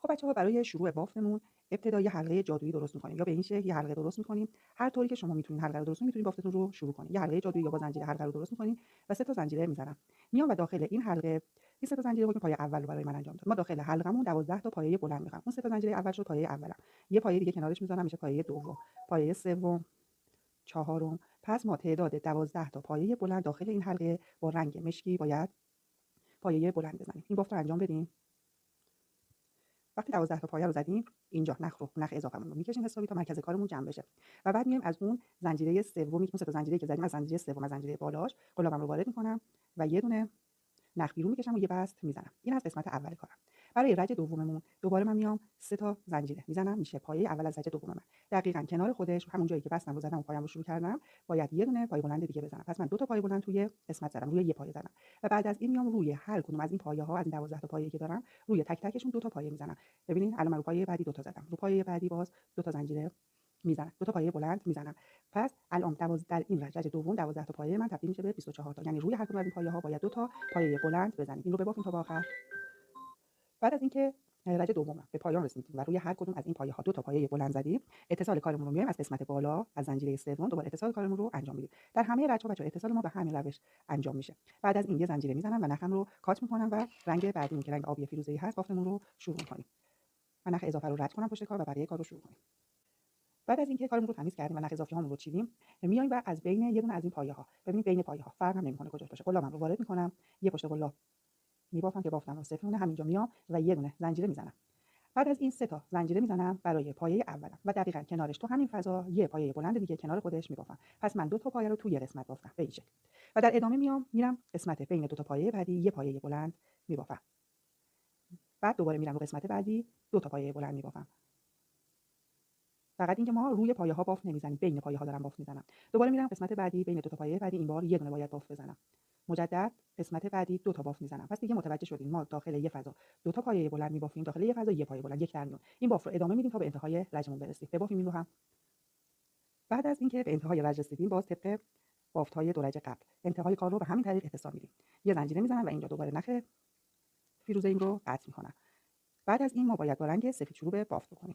بچه‌ها برای شروع بافتمون ابتدا یه حلقه جادویی درست می‌کنیم، یا به این شکل یه حلقه درست می‌کنیم. هر طوری که شما می‌تونید حلقه رو درست کنید می‌تونید بافتتون رو شروع کنید. یه حلقه جادویی یا با زنجیره حلقه رو درست می‌کنیم و 3 تا زنجیره می‌زنم. میام و داخل این حلقه این 3 تا زنجیره رو که پایه اول رو برای من انجام داد. ما داخل حلقمون 12 تا پایه بلند می‌خوام. اون 3 تا زنجیره اول شد پایه اولم. یه پایه دیگه کنارش می‌ذارم میشه پایه دوم، پایه سوم، چهارم. پس ما تعداد 12 تا پایه بلند داخل این حلقه با رنگ مشکی باید پایه بلند بزنیم. این بافت رو انجام بدیم. وقتی 12 تا پایه رو زدیم، اینجا نخ اضافه‌مون رو می‌کشیم حسابی تا مرکز کارمون جمع بشه و بعد میایم از اون زنجیره سومی، اون سه تا زنجیره که زدیم، از زنجیره سوم، از زنجیره بالاش قلابم رو وارد می‌کنم و یه دونه نخ بیرون می‌کشم و یه بست میزنم. این از قسمت اول کارم. برای رج دوممون دوباره من میام 3 تا زنجیره میزنم، میشه پایه اول از رج دوم من. دقیقاً کنار خودش همون جایی که بستم رو زدم و پایه‌ام رو شروع کردم، باید یه دونه پایه بلند دیگه بزنم. پس من 2 تا پایه بلند توی قسمت زدم، روی یه پایه زدم و بعد از این میام روی هر کدوم از این پایه‌ها، از این 12 تا پایه‌ای که دارم، روی تک تکشون 2 تا پایه میزنم. ببینید الان من رو پایه بعدی 2 تا زدم، رو پایه بعدی باز 2 تا زنجیره میزنم، 2 تا پایه بلند میزنم. پس الان در این رج دوم 12 تا پایه من تبدیل میشه به 24 تا، یعنی روی هر کدوم از این پایه‌ها باید 2 تا پایه بلند بزنیم. این رو ببافیم تا به آخر. بعد از اینکه درجه دوم به پایان رسیدیم و روی هر کدوم از این پایه‌ها 2 تا پایه بلند زدیم، اتصال کارمون رو میایم از قسمت بالا از زنجیره سوم دوباره اتصال کارمون رو انجام میدیم. در همه رگ‌ها بچه‌ها اتصال ما به همین روش انجام میشه. بعد از این یه زنجیره میزنم و نخم رو کات میکنم و رنگ بعدی که رنگ آبی فیروزه‌ای هست بافتمون رو شروع می‌کنیم. و نخ اضافه رو رد کنم پشت کار و بقیه کار رو شروع کنیم. بعد از اینکه کارمون رو تمیز کردیم و نخ اضافی هامون رو چیدیم، میایم و از بین یه دونه از این پایه‌ها، ببینید بین پایه‌ها فرق هم نمی‌کنه کجاش باشه، قلابم رو وارد می‌کنم، یه پشت قلاب میبافم که بافتم رو صفر مونه، همینجا میام و یه دونه زنجیره میزنم. بعد از این 3 تا زنجیره میزنم برای پایه اولم و دقیقاً کنارش تو همین فضا یه پایه بلند دیگه کنار خودش میبافم. پس من 2 تا پایه رو توی قسمت بافتم به این شکل. و در ادامه میرم قسمت بین 2 تا پایه بعدی یه پایه بلند میبافم. بعد دوباره میرم رو قسمت بعدی 2 تا پایه بلند میبافم. فقط اینکه ما روی پایه‌ها بافت نمیزنیم، بین پایه‌ها دارم بافت میزنم. دوباره میرم قسمت بعدی بین 2 تا پایه بعدی، این بار یه دونه باید بافت بزنم. مجدد قسمت بعدی 2 تا بافت میزنم. پس دیگه متوجه شدین ما داخل یه فضا 2 تا پایه بلند میبافیم، داخل یه فضا یه پایه بلند، یک در میون. این بافت رو ادامه میدیم تا به انتهای رجمون برسیم. ببافیم این رو هم. بعد از اینکه به انتهای رج رسیدیم، باز طبق بافت‌های دو رج قبل انتهای کار رو به همین طریق اختصار میدیم. یه زنجیره میزنم و اینجا دوباره نخ فیروزه‌ایم رو قطع میکنم. بعد از این ما باید با رنگ سفید شروع به بافت بکنیم.